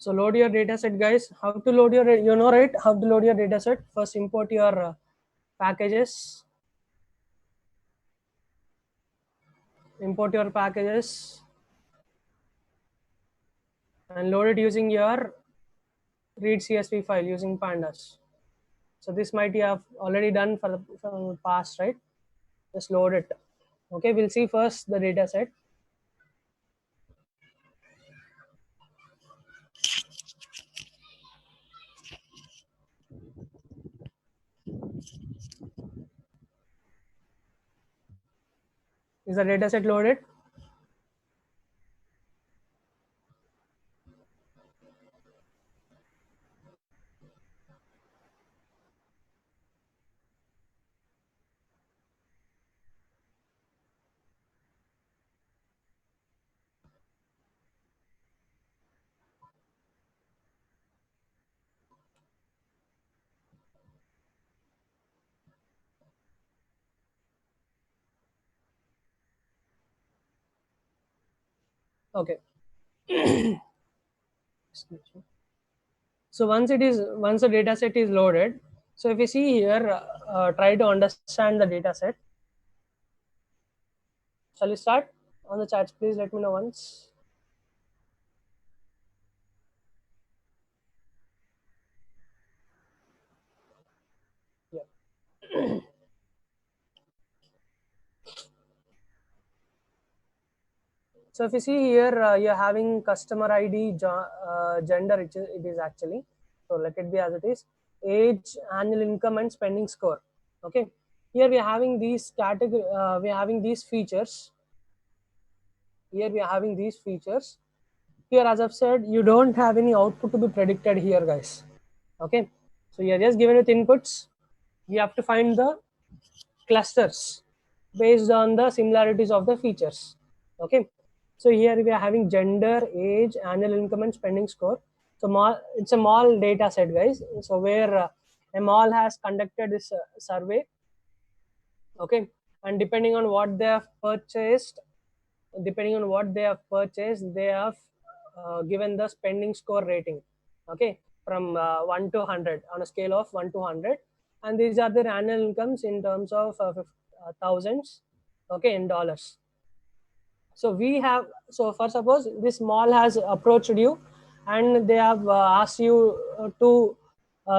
So load your data set, guys. How to load your, you know, right? How to load your data set? First import your packages. Import your packages and load it using your read CSV file using pandas. So this might you have already done for the past, right? Just load it. Okay, we'll see first the data set. Is the data set loaded? Okay. So once the data set is loaded, so if you see here, try to understand the data set. Shall we start on the chats? Please let me know once. Yeah. So if you see here, you're having customer ID, gender, it is actually. So let it be as it is. Age, annual income, and spending score. Okay. Here we are having these category. We are having these features. Here we are having these features. Here, as I've said, you don't have any output to be predicted here, guys. Okay. So you're just given with inputs. You have to find the clusters based on the similarities of the features. Okay. So here we are having gender, age, annual income, and spending score. So it's a mall data set, guys. So where a mall has conducted this survey. Okay. And depending on what they have purchased, they have given the spending score rating. Okay. From 1 to 100 on a scale of 1 to 100. And these are their annual incomes in terms of thousands, okay, in dollars. So we have, so for suppose this mall has approached you and they have asked you to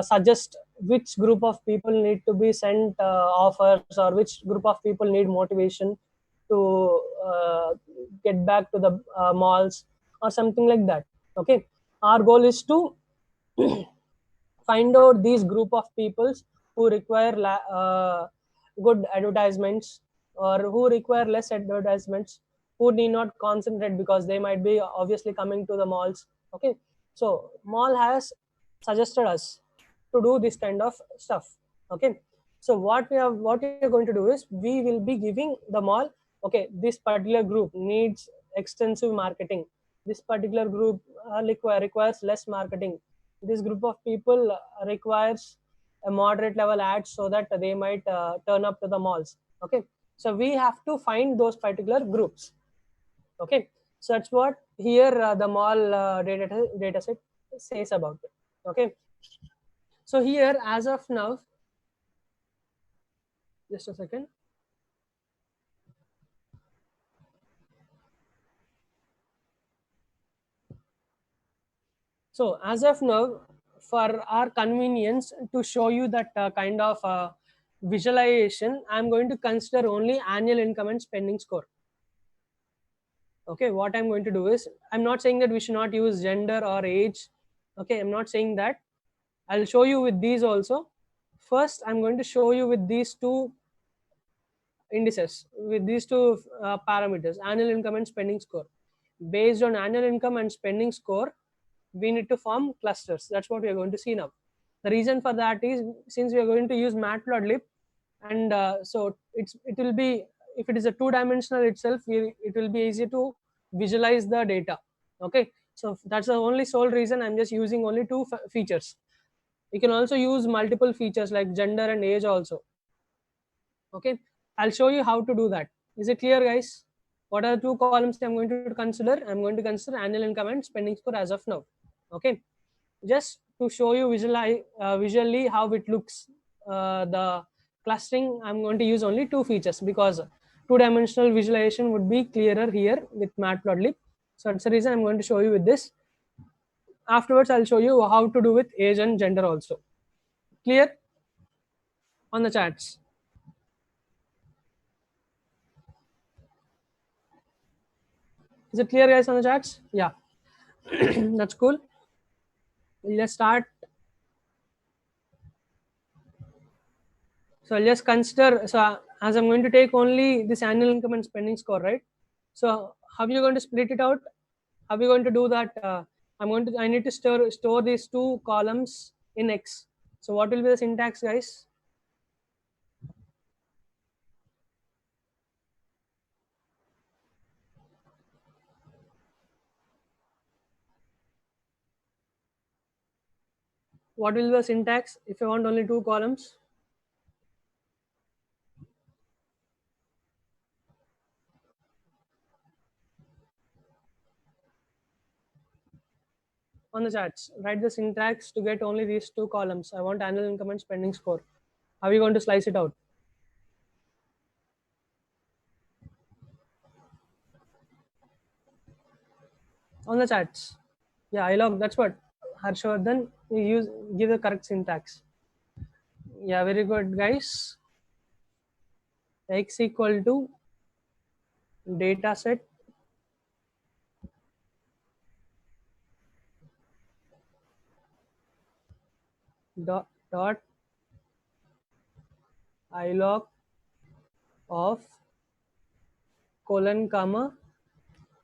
suggest which group of people need to be sent offers, or which group of people need motivation to get back to the malls or something like that. Okay, our goal is to find out these group of peoples who require good advertisements, or who require less advertisements, who need not concentrate because they might be obviously coming to the malls. Okay, so mall has suggested us to do this kind of stuff. Okay, so what we are going to do is we will be giving the mall, okay, this particular group needs extensive marketing, this particular group requires less marketing, this group of people requires a moderate level ads so that they might turn up to the malls. Okay, so we have to find those particular groups. Okay, so that's what here the mall data set says about it. Okay, so here as of now, just a second. So as of now, for our convenience to show you that kind of visualization, I'm going to consider only annual income and spending score. Okay, what I'm going to do is, I'm not saying that we should not use gender or age. Okay, I'm not saying that. I'll show you with these also. First, I'm going to show you with these two indices, with these two parameters, annual income and spending score. Based on annual income and spending score, we need to form clusters. That's what we are going to see now. The reason for that is, since we are going to use matplotlib, and so it will be, if it is a two-dimensional itself, it will be easy to visualize the data. Okay, so that's the only sole reason I'm just using only two features. You can also use multiple features like gender and age also. Okay, I'll show you how to do that. Is it clear, guys? What are the two columns I'm going to consider? I'm going to consider annual income and spending score as of now. Okay, just to show you visually how it looks, the clustering, I'm going to use only two features because two-dimensional visualization would be clearer here with Matplotlib. So that's the reason I'm going to show you with this. Afterwards, I'll show you how to do with age and gender also. Clear on the chats? Is it clear, guys, on the chats? Yeah, that's cool. Let's start. So let's consider. So as I'm going to take only this annual income and spending score, right? So how are you going to split it out? How are we going to do that? I need to store these two columns in X. So what will be the syntax, guys? What will be the syntax if I want only two columns? On the chats, write the syntax to get only these two columns. I want annual income and spending score. How are you going to slice it out? On the chats. Yeah, I log. That's what Harshvardhan, you give the correct syntax. Yeah, very good, guys. X equal to data set dot ilog of colon comma.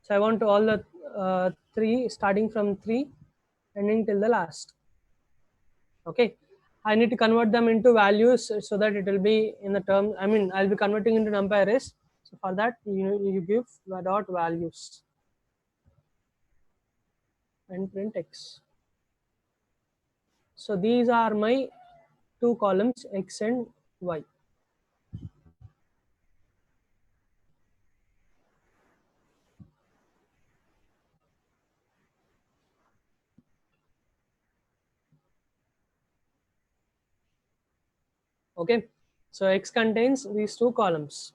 So I want all the three starting from 3 ending till the last. Okay. I need to convert them into values so that it will be in the term. I mean, I'll be converting into numpy arrays. So for that, you give dot values and print x. So these are my two columns, x and y. Okay. So x contains these two columns.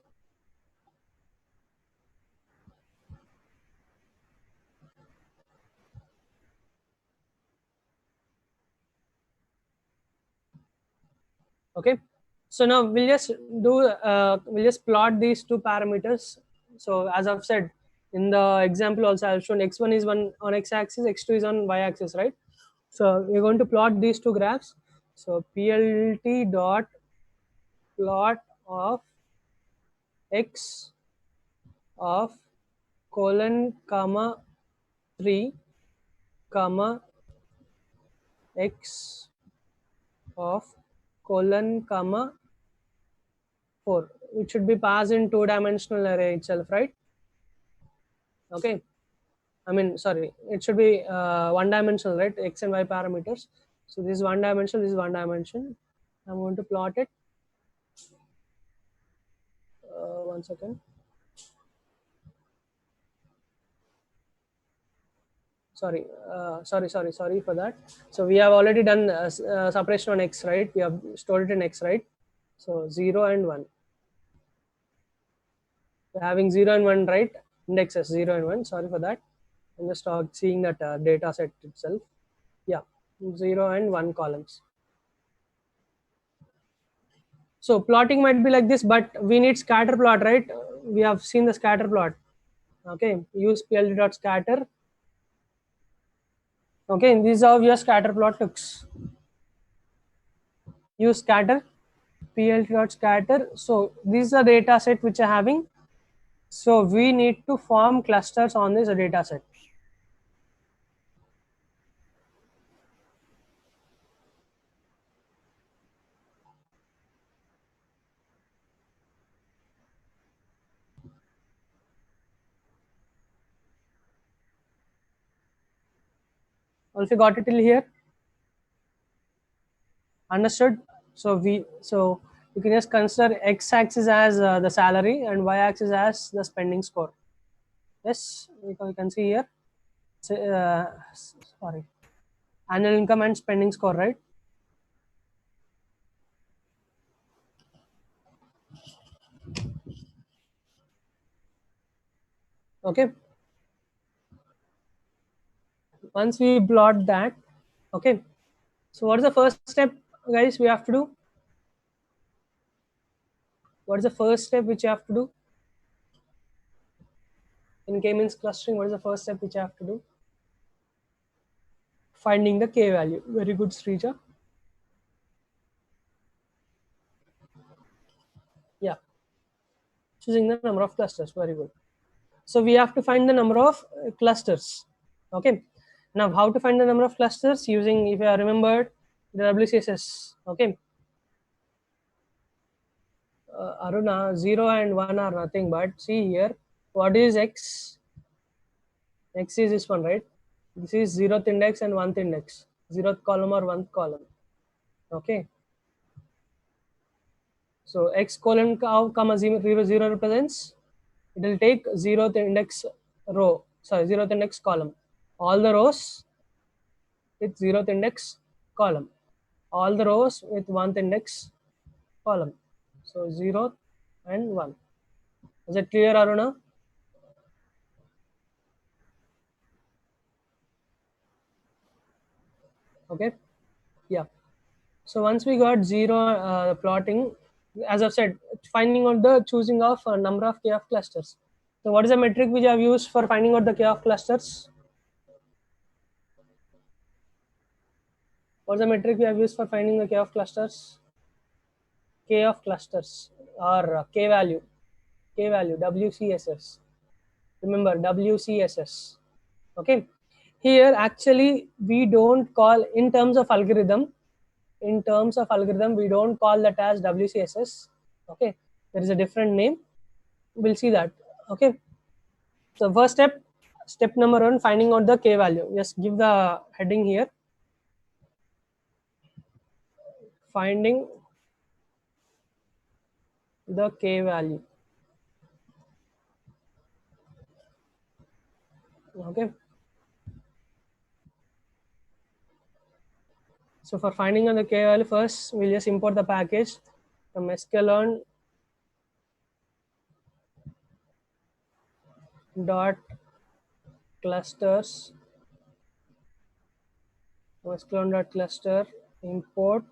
Okay. So now we'll just plot these two parameters. So as I've said in the example also, I've shown x1 is one on x-axis, x2 is on y-axis, right? So we're going to plot these two graphs. So plt dot plot of x of colon comma 3 comma x of colon comma 4. It should be passed in two-dimensional array itself, right? Okay. I mean, sorry, it should be one dimensional, right? X and Y parameters. So this is one dimension, this is one dimension. I'm going to plot it. One second. Sorry for that. So we have already done separation on X, right? We have stored it in X, right? So 0 and 1. We're having 0 and 1, right? Indexes 0 and 1. Sorry for that. I'm just seeing that data set itself. Yeah, 0 and 1 columns. So plotting might be like this, but we need scatter plot, right? We have seen the scatter plot. Okay, use plt.scatter. Okay, and this is how your scatter plot looks. Use scatter, plt.scatter. So this is a data set which are having. So we need to form clusters on this data set. Also got it till here? Understood? So you can just consider x-axis as the salary and y-axis as the spending score. Yes, you can see here. Sorry. Annual income and spending score, right? Okay. Once we plot that, okay. So what is the first step, guys? We have to do. What is the first step which you have to do in K-means clustering? What is the first step which you have to do? Finding the K value. Very good, Srija. Yeah, choosing the number of clusters. Very good. So we have to find the number of clusters. Okay. Now, how to find the number of clusters? Using, if you have remembered, the WCSS. Okay. Aruna, 0 and 1 are nothing but, see here, what is X? X is this one, right? This is 0th index and 1th index, 0th column or 1th column. Okay. So X colon comma 0 represents, it will take 0th index row, sorry, 0th index column. All the rows with 0th index column. All the rows with 1th index column. So 0 and 1. Is it clear, Aruna? Okay. Yeah. So once we got 0 plotting, as I've said, finding out the choosing of number of K of clusters. So what is the metric which I have used for finding out the K of clusters? What's the metric we have used for finding the K of clusters? K of clusters or K value. K value, WCSS. Remember, WCSS. Okay. Here, actually, we don't call, in terms of algorithm, we don't call that as WCSS. Okay. There is a different name. We'll see that. Okay. So first step, step number 1, finding out the K value. Just give the heading here. Finding the K value. Okay. So for finding on the K value, first we'll just import the package from sklearn dot clusters, sklearn dot cluster import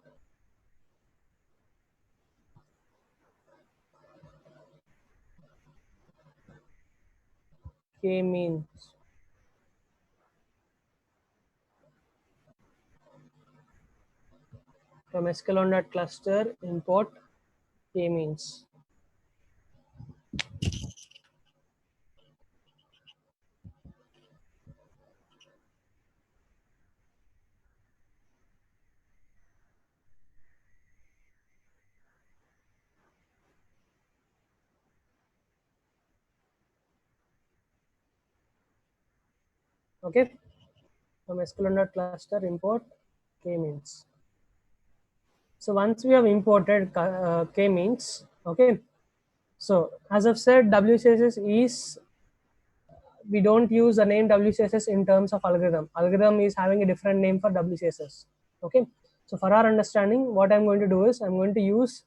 K means. From sklearn dot cluster import K means. Okay. From sklearn dot cluster import K means. So once we have imported K means, okay. So as I've said, WCSS is, we don't use the name WCSS in terms of algorithm. Algorithm is having a different name for WCSS. Okay. So for our understanding, what I'm going to do is I'm going to use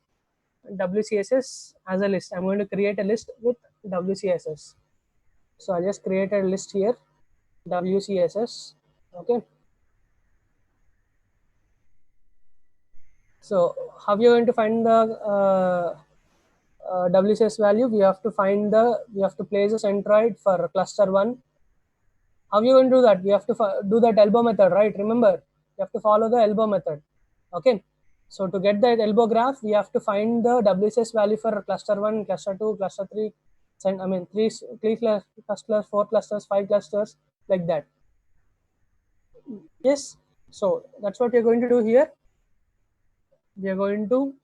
WCSS as a list. I'm going to create a list with WCSS. So I just created a list here, WCSS. Okay. So how you're going to find the WCS value? We have to place a centroid for cluster 1. How you going to do that? We have to do that elbow method, right? Remember, you have to follow the elbow method. Okay. So to get that elbow graph, we have to find the WCS value for cluster 1, cluster 2, cluster 3, I mean, three clusters, 4 clusters, 5 clusters, like that. Yes. So that's what you're going to do here. We are going to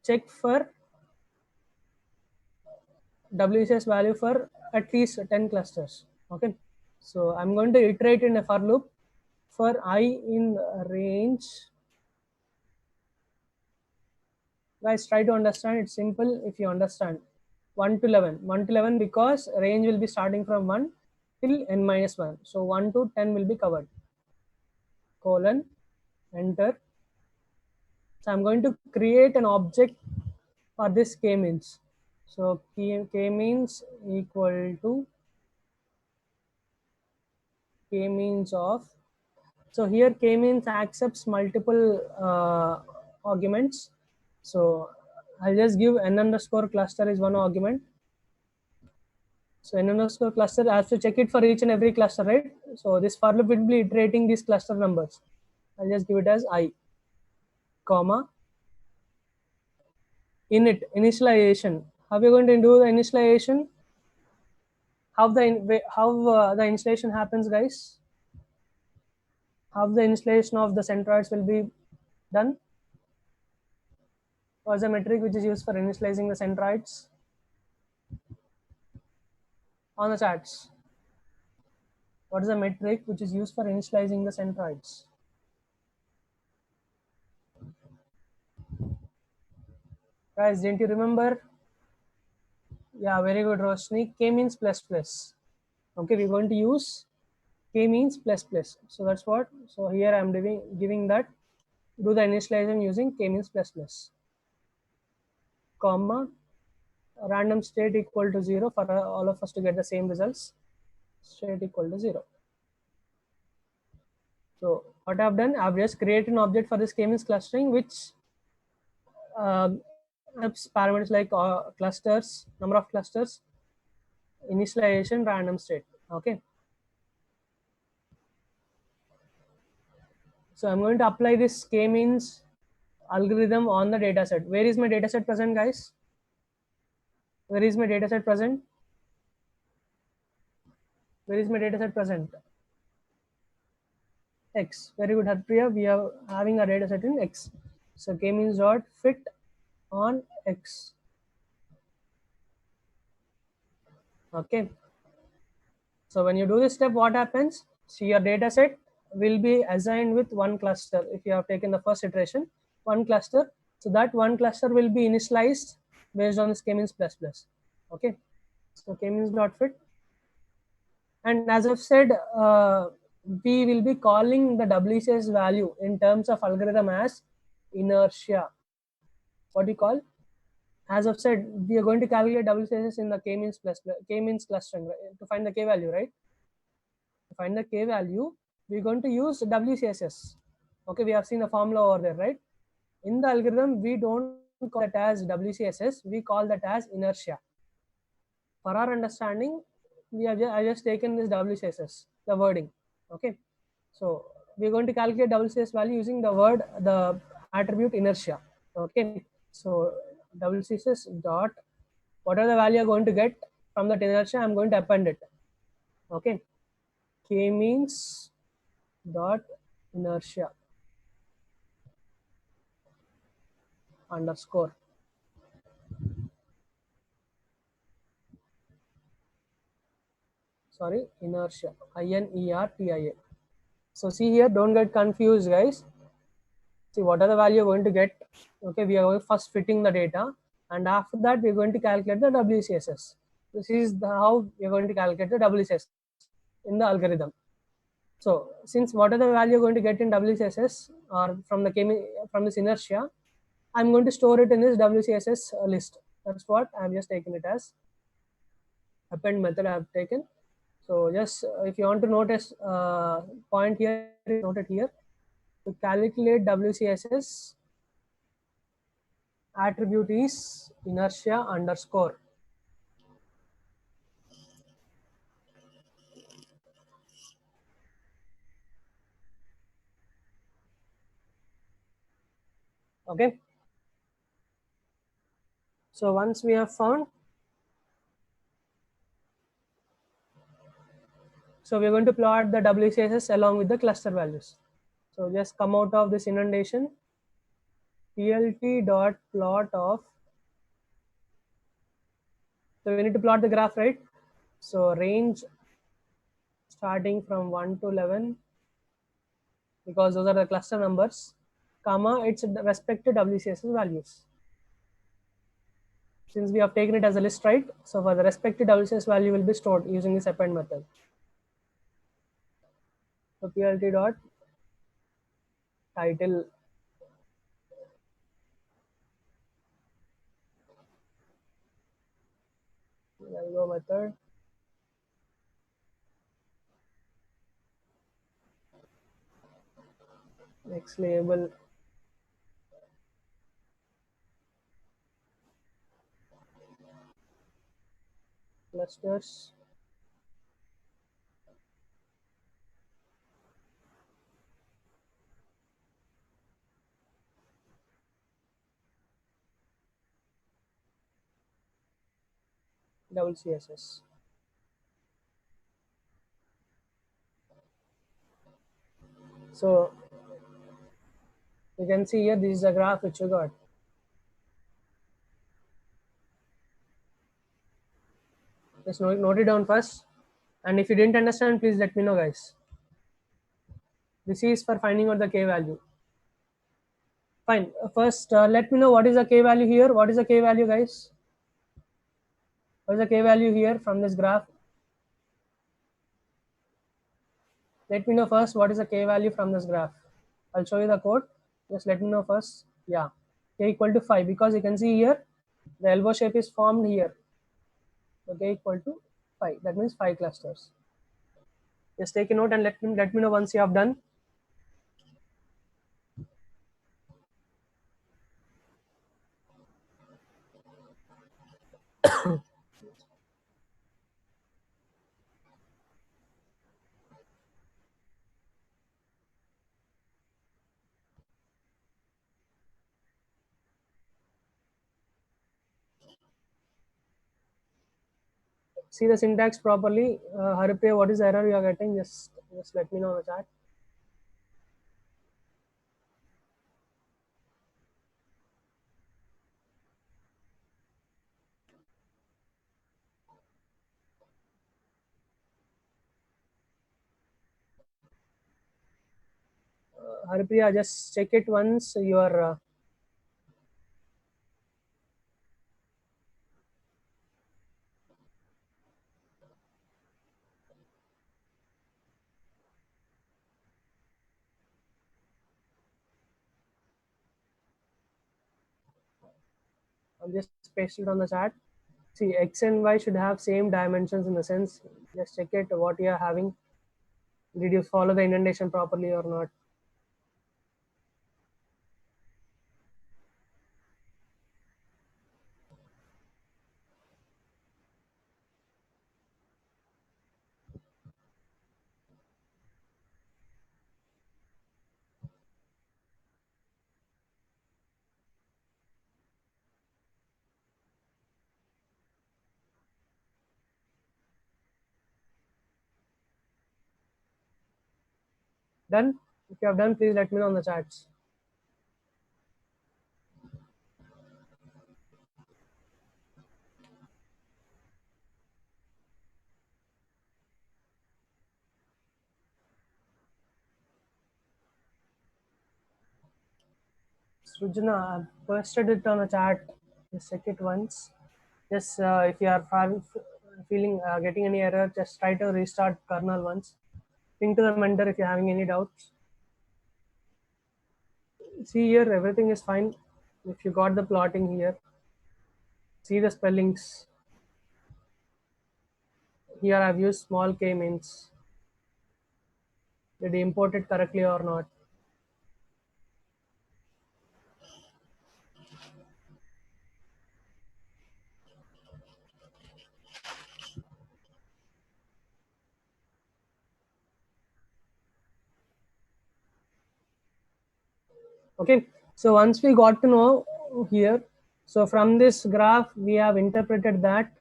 check for WCS value for at least 10 clusters. Okay. So I'm going to iterate in a for loop for I in range. Guys, try to understand. It's simple if you understand. 1 to 11. 1 to 11 because range will be starting from 1 till n minus 1. So 1 to 10 will be covered. Colon, enter. So I'm going to create an object for this k-means. So k-means equal to k-means of. So here k-means accepts multiple arguments. So I'll just give n underscore cluster is one argument. So n underscore cluster, I have to check it for each and every cluster, right? So this for loop will be iterating these cluster numbers. I'll just give it as I, comma, initialization. How are we going to do the initialization? How the installation happens, guys? How the installation of the centroids will be done? What's the metric which is used for initializing the centroids? On the charts. What is the metric which is used for initializing the centroids? Guys, didn't you remember? Yeah, very good, Roshni. K means plus plus. Okay, we're going to use k means plus plus. So that's what. So here I'm giving that. Do the initialization using k means plus plus. Comma, random state equal to 0 for all of us to get the same results. State equal to 0. So what I've done, I've just created an object for this k-means clustering, which parameters like clusters, number of clusters, initialization, random state. Okay. So I'm going to apply this k-means algorithm on the dataset. Where is my dataset present, guys? Where is my dataset present? Where is my dataset present? X. Very good, Harpriya. We are having a dataset in X. So k-means dot fit on X. Okay. So when you do this step, what happens? So your data set will be assigned with one cluster. If you have taken the first iteration, one cluster. So that one cluster will be initialized based on this k-means plus plus. Okay. So k-means dot fit. And as I've said, we will be calling the WCS value in terms of algorithm as inertia. What do you call? As I've said, we are going to calculate WCS in the k-means plus k-means clustering, right? To find the k value, right? To find the k value, we're going to use WCSS. Okay, we have seen the formula over there, right? In the algorithm, we don't call that as WCSS, we call that as inertia. For our understanding, I just taken this WCSS, the wording. Okay, so we're going to calculate WCS value using the attribute inertia. Okay, so WCSS dot whatever the value you're going to get from that inertia, I'm going to append it. Okay, k means dot inertia underscore. Sorry, inertia, INERTIA. So see here, don't get confused, guys. See what are the value you're going to get. Okay, we are going first fitting the data, and after that we're going to calculate the WCSS. This is how we're going to calculate the WCSS in the algorithm. So since what are the value you're going to get in WCSS or from this inertia, I'm going to store it in this WCSS list. That's what I'm just taking it as append method I have taken. So just if you want to notice point here, note it here. To calculate WCSS, attribute is inertia underscore. Okay. So once we have found, so we're going to plot the WCSS along with the cluster values. So just come out of this indentation, plt dot plot of. So we need to plot the graph, right? So range starting from 1 to 11, because those are the cluster numbers, comma, its respective WCSS values. Since we have taken it as a list, right? So for the respective WCS value will be stored using this append method. So plt dot title algo method next label clusters double css. So you can see here this is the graph which you got. Just note it down first, and if you didn't understand, please let me know, guys. This is for finding out the k value. Fine. First, let me know what is the k value here. What is the k value, guys? What is the k value here from this graph? Let me know first what is the k value from this graph. I'll show you the code. Just let me know first. Yeah, k equal to 5 because you can see here the elbow shape is formed here. So k equal to 5. That means 5 clusters. Just take a note and let me know once you have done. See the syntax properly. Haripriya, what is the error you are getting? Just let me know in the chat. Haripriya, just check it once. You are I'll just paste it on the chat. See, x and y should have same dimensions in the sense. Just check it what you are having. Did you follow the indentation properly or not? Done? If you have done, please let me know in the chats. Srujana, I've posted it on the chat. Just check it once. Just if you are feeling getting any error, just try to restart kernel once. Ping to the mentor if you're having any doubts. See here, everything is fine. If you got the plotting here, see the spellings. Here I've used small k means. Did you import it correctly or not? Okay, so once we got to know here, so from this graph we have interpreted that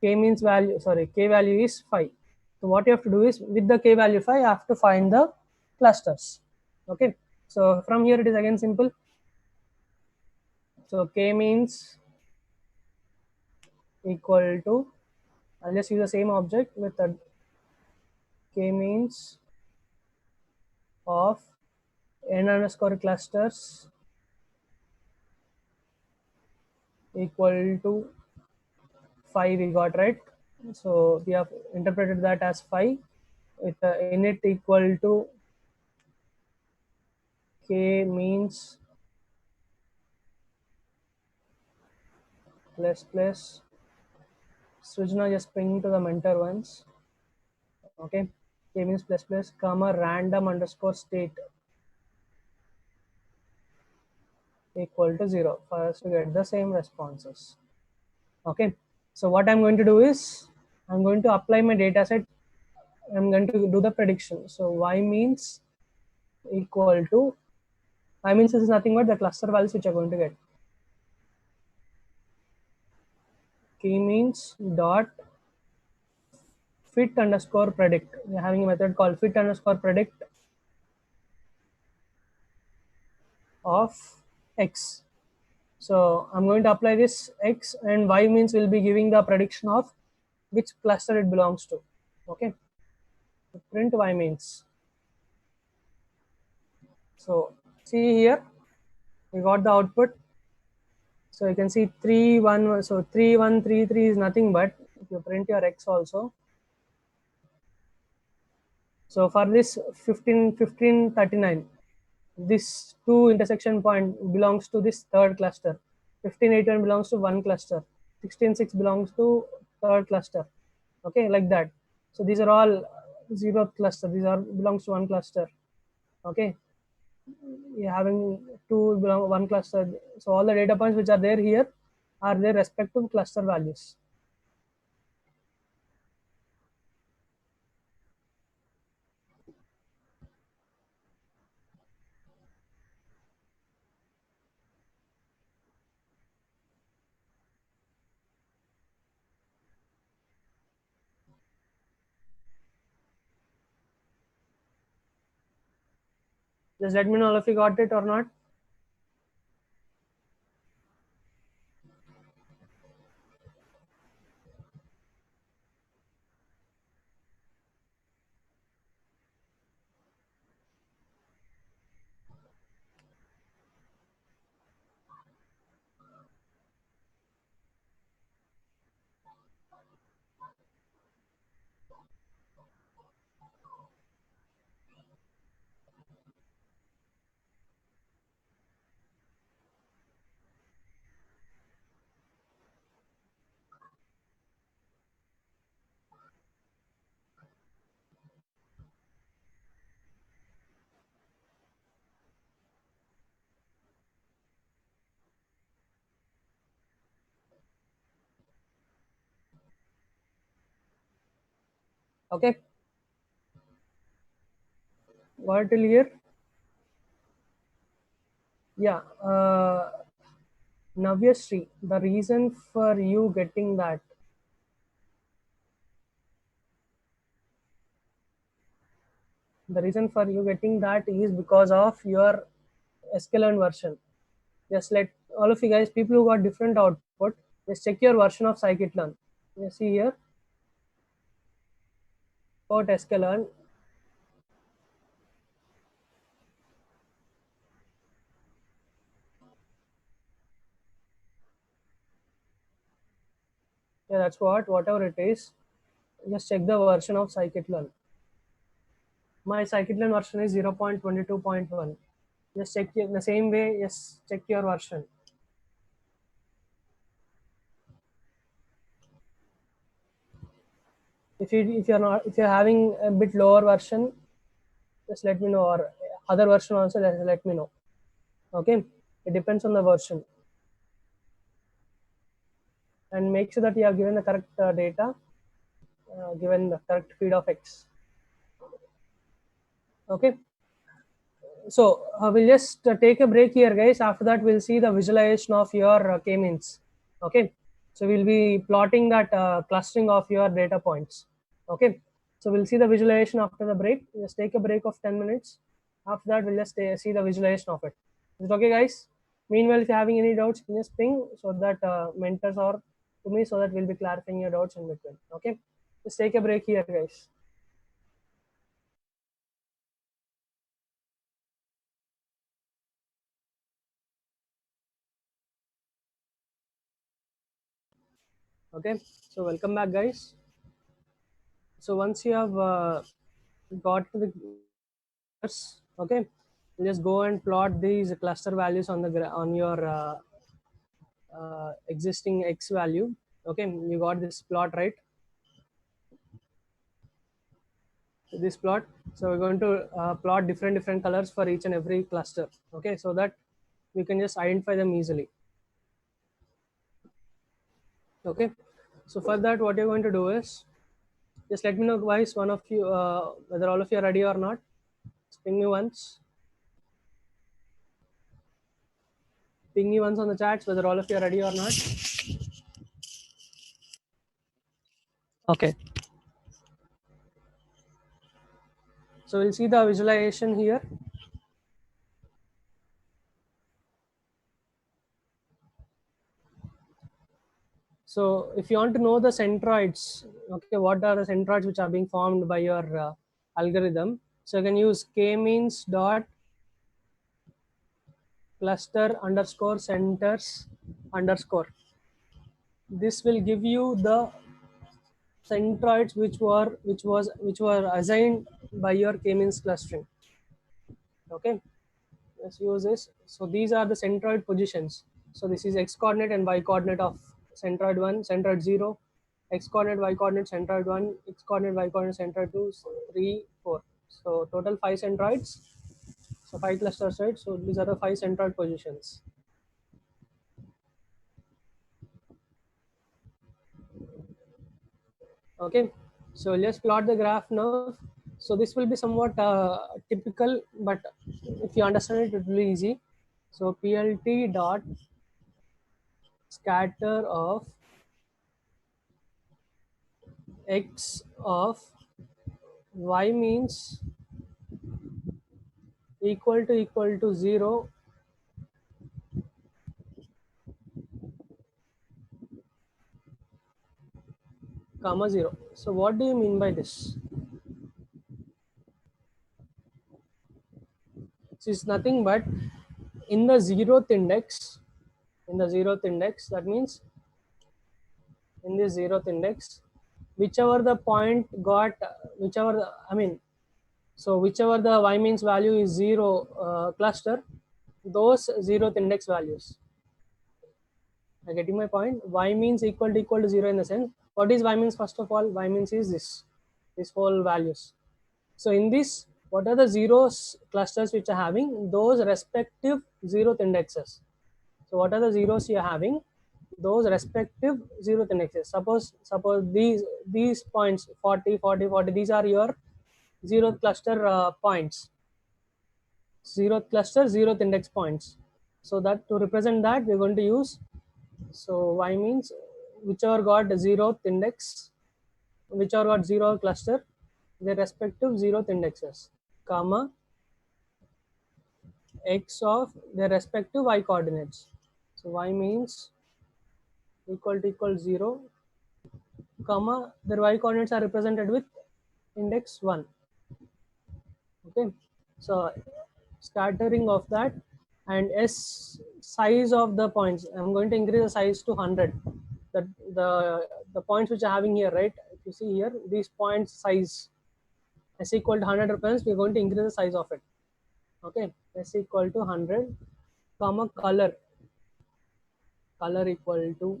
k means value, sorry, k value is 5. So what you have to do is with the k value 5 you have to find the clusters. Okay, so from here it is again simple. So k means equal to, I'll just use the same object with a k means of n underscore clusters equal to 5 we got, right? So we have interpreted that as 5 with init equal to K means plus plus. Sujna just bring to the mentor once. Okay. K means plus plus, comma random underscore state equal to 0 for us to get the same responses. Okay. So what I'm going to do is I'm going to apply my data set. I'm going to do the prediction. So y means equal to, y means is nothing but the cluster values which are going to get. K means dot fit underscore predict. We're having a method called fit underscore predict of x. So I'm going to apply this x, and y means will be giving the prediction of which cluster it belongs to. Okay. So print y means. So see here, we got the output. So you can see 3 1. So 3 1 3 3 is nothing but if you print your x also. So for this 15 15 39, this two intersection point belongs to this third cluster. 1581 belongs to one cluster. 166 belongs to third cluster. Okay, like that. So these are all zeroth cluster. These are belongs to one cluster. Okay, you're having two belong one cluster. So all the data points which are there here are their respective cluster values. Just let me know if you got it or not. Okay, got it till here? Yeah. Navyasri, the reason for you getting that, is because of your sklearn version. Just let all of you guys, people who got different output, just check your version of scikit-learn. You see here, about sklearn. Yeah, that's whatever it is. Just check the version of scikit-learn. My scikit-learn version is 0.22.1. Just check in the same way. Just check your version. If you're having a bit lower version, just let me know, or other version also let me know. Okay, it depends on the version, and make sure that you have given the correct data, given the correct feed of x. Okay, so we'll just take a break here, guys. After that, we'll see the visualization of your k-means. Okay, so we'll be plotting that clustering of your data points. Okay, so we'll see the visualization after the break. Just take a break of 10 minutes. After that, we'll just see the visualization of it. Is it okay, guys? Meanwhile, if you're having any doubts, can you just ping so that mentors or to me, so that we'll be clarifying your doubts in between. Okay, just take a break here, guys. Okay, so welcome back, guys. So once you have got to the, okay, just go and plot these cluster values on the on your existing x value. Okay, you got this plot, right? This plot. So we're going to plot different colors for each and every cluster. Okay, so that we can just identify them easily. Okay, so for that, what you're going to do is just let me know guys, one of you, whether all of you are ready or not. Just ping me once. Ping me once on the chats whether all of you are ready or not. Okay, so we'll see the visualization here. So if you want to know the centroids, okay, what are the centroids which are being formed by your algorithm? So you can use k-means dot cluster underscore centers underscore. This will give you the centroids which were assigned by your k-means clustering. Okay, let's use this. So these are the centroid positions. So this is x coordinate and y coordinate of centroid 1, centroid 0, x coordinate, y coordinate, centroid 1, x coordinate, y coordinate, centroid 2, 3, 4. So total 5 centroids. So 5 clusters, right? So these are the 5 centroid positions. Okay, so let's plot the graph now. So this will be somewhat typical, but if you understand it, it will be easy. So plt dot scatter of x of y means equal to 0 comma 0. So what do you mean by this? This is nothing but in the zeroth index, that means in this zeroth index, whichever the point got, whichever the, I mean, so whichever the y means value is 0 cluster, those zeroth index values. Are getting my point? Y means equal to 0 in the sense, what is y means? First of all, y means is this whole values. So in this, what are the zeros clusters which are having those respective zeroth indexes? So what are the zeros you are having? Those respective zeroth indexes. Suppose these points 40, 40, 40. These are your zeroth cluster points. Zeroth cluster, zeroth index points. So that to represent that, we're going to use, so y means whichever got the zeroth index, whichever got zero cluster, their respective zeroth indexes, comma x of their respective y coordinates. So y means equal 0, comma their y coordinates are represented with index 1. Okay, so scattering of that, and s size of the points, I'm going to increase the size to 100. That the points which are having here, right? If you see here, these points size s equal to 100 represents, we're going to increase the size of it. Okay, s equal to 100, comma color equal to,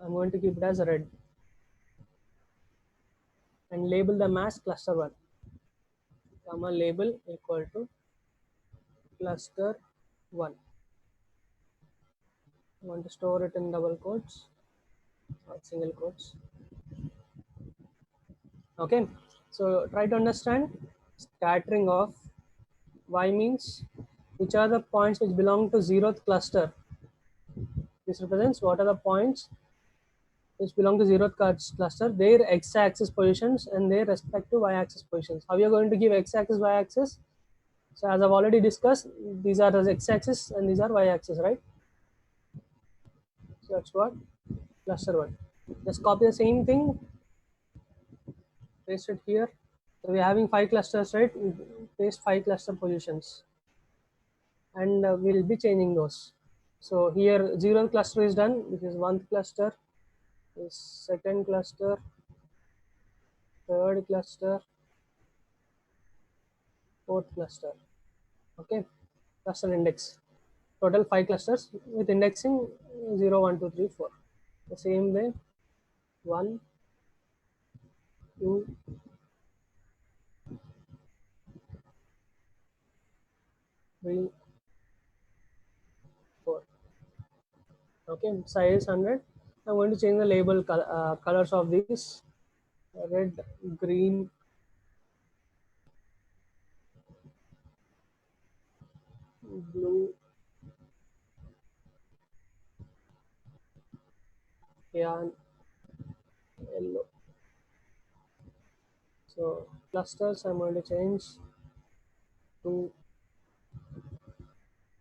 I'm going to keep it as red, and label them as cluster 1, comma label equal to cluster 1. I want to store it in double quotes or single quotes. Okay, so try to understand scattering of y means which are the points which belong to zeroth cluster. This represents what are the points which belong to zeroth cluster, their x-axis positions and their respective y-axis positions. How you are going to give x-axis, y-axis? So as I've already discussed, these are the x-axis and these are y-axis, right? So that's what cluster 1. Just copy the same thing, paste it here. So we're having 5 clusters, right? Paste 5 cluster positions, and we'll be changing those. So here 0 cluster is done. This is 1th cluster, this 2nd cluster, 3rd cluster, 4th cluster. Okay, cluster index. Total 5 clusters with indexing 0, 1, 2, 3, 4. The same way, 1, 2, 3, 4. Okay, size 100. I'm going to change the label colors of these: red, green, blue, cyan, yellow. So clusters I'm going to change 2,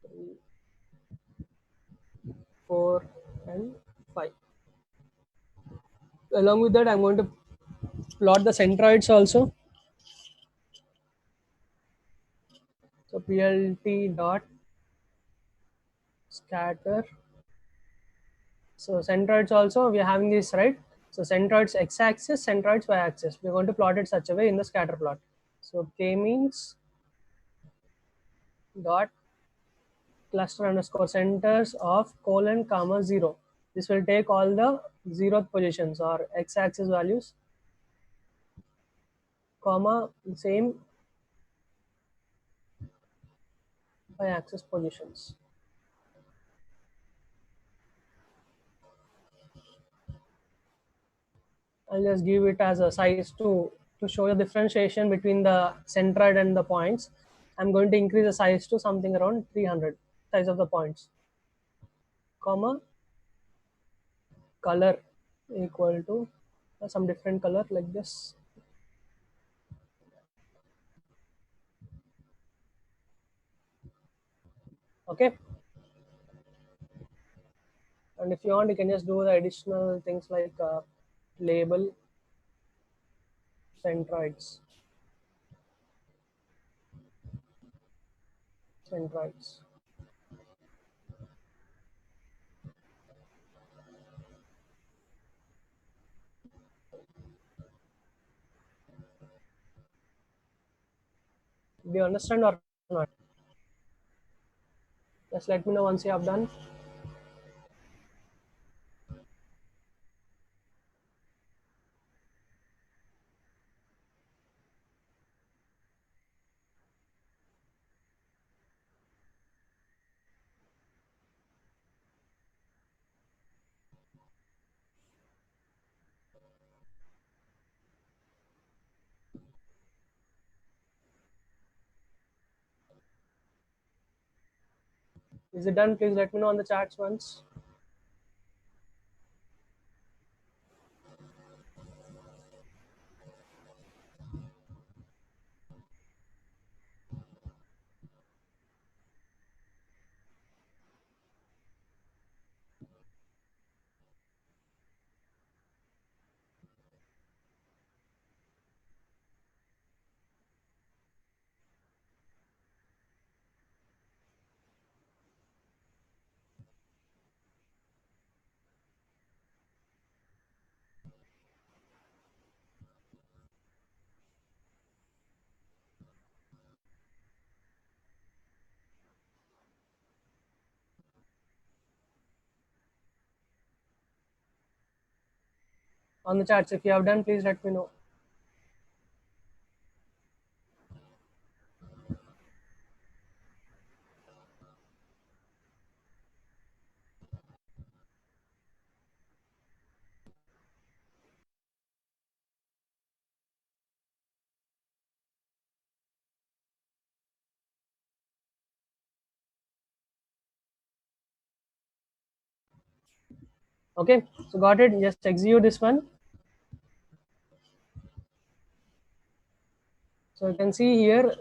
3, 4, and 5. Along with that, I'm going to plot the centroids also. So plt dot scatter. So centroids also we are having this, right. So centroids x-axis, centroids y-axis. We're going to plot it such a way in the scatter plot. So k means dot cluster underscore centers of colon comma 0. This will take all the zeroth positions or x-axis values, comma same y-axis positions. I'll just give it as a size to show the differentiation between the centroid and the points. I'm going to increase the size to something around 300 size of the points, comma color equal to some different color like this. Okay, and if you want, you can just do the additional things like label centroids, centroids. Do you understand or not? Just let me know once you have done. Is it done? Please let me know on the chats once. On the chats, if you have done, please let me know. Okay, so got it. Just execute this one. So you can see here.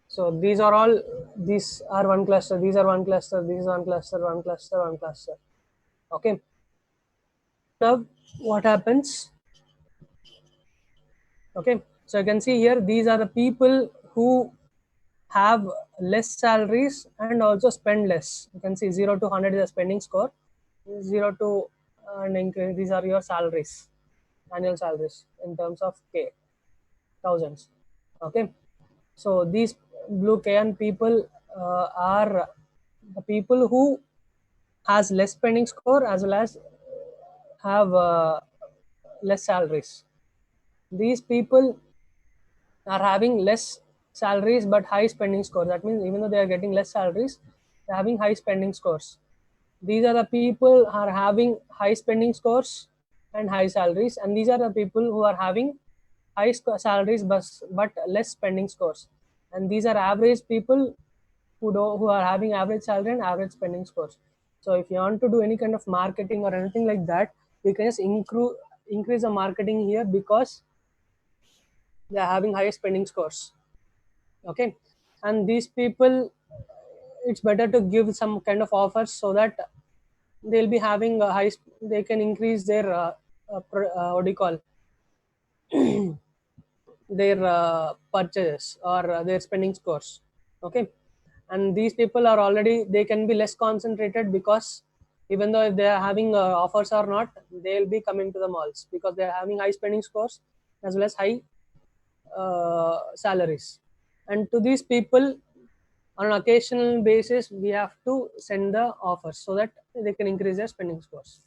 So these are one cluster, these are one cluster, these are one cluster, one cluster, one cluster. Okay. Now what happens? Okay. So you can see here, these are the people who have less salaries and also spend less. You can see 0 to 100 is a spending score, 0 to an increase. These are your salaries, annual salaries in terms of K, thousands. Okay. So these blue Kayan people are the people who has less spending score as well as have less salaries. These people are having less salaries but high spending scores. That means even though they are getting less salaries, they're having high spending scores. These are the people who are having high spending scores and high salaries, and these are the people who are having high salaries but less spending scores. And these are average people who are having average salary and average spending scores. So if you want to do any kind of marketing or anything like that, we can just increase the marketing here because they are having high spending scores. Okay, and these people, it's better to give some kind of offers so that they'll be having a high. They can increase their what do you call, their purchases or their spending scores. Okay, and these people are already, they can be less concentrated because even though if they are having offers or not, they'll be coming to the malls because they are having high spending scores as well as high salaries. And to these people, on an occasional basis, we have to send the offers so that they can increase their spending scores.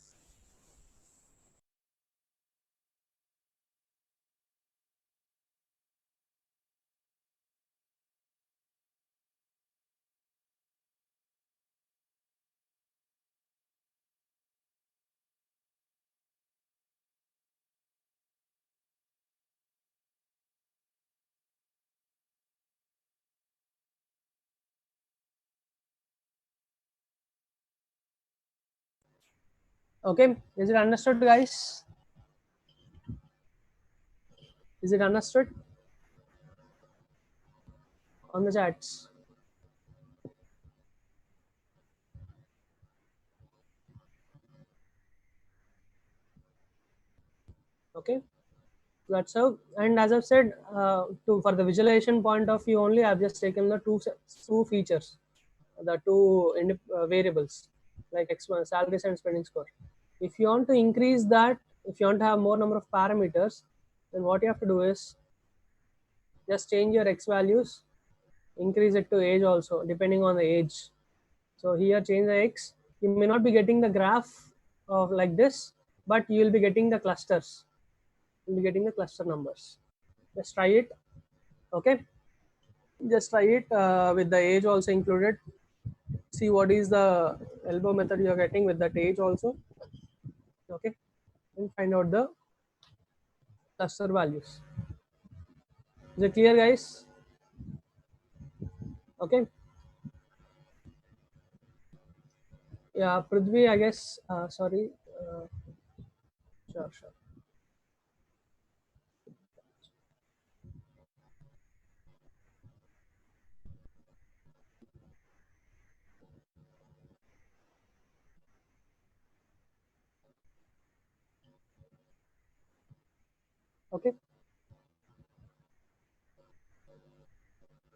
Okay, is it understood, guys? Is it understood on the chats? Okay, that's how. And as I've said, to for the visualization point of view only, I've just taken the two features, the two variables like salaries and spending score. If you want to increase that, if you want to have more number of parameters, then what you have to do is just change your x values, increase it to age also depending on the age. So here change the x. You may not be getting the graph of like this, but you will be getting the clusters. You'll be getting the cluster numbers. Just try it. Okay, just try it with the age also included. See what is the elbow method you're getting with that age also. Okay, and find out the cluster values. Is it clear, guys? Okay. Yeah, Prithvi, I guess. Sorry. Sure, sure. Okay.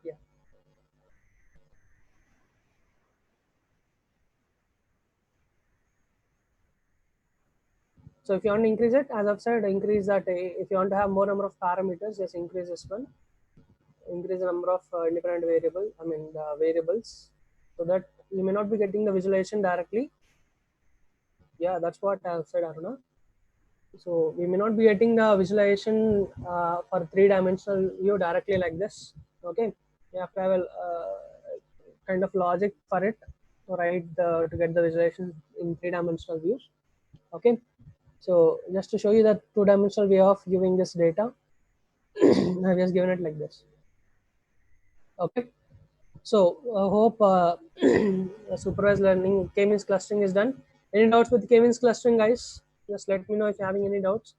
Yeah. So if you want to increase it, as I've said, increase that. If you want to have more number of parameters, just increase this one. Increase the number of independent variable. I mean the variables, so that you may not be getting the visualization directly. Yeah, that's what I've said, Aruna. So we may not be getting the visualization for three-dimensional view directly like this. Okay, you have to have a kind of logic for it, right? To get the visualization in three-dimensional view. Okay, so just to show you the two-dimensional way of giving this data, I've just given it like this. Okay, so I hope supervised learning K-means clustering is done. Any doubts with K-means clustering, guys? Just let me know if you're having any doubts.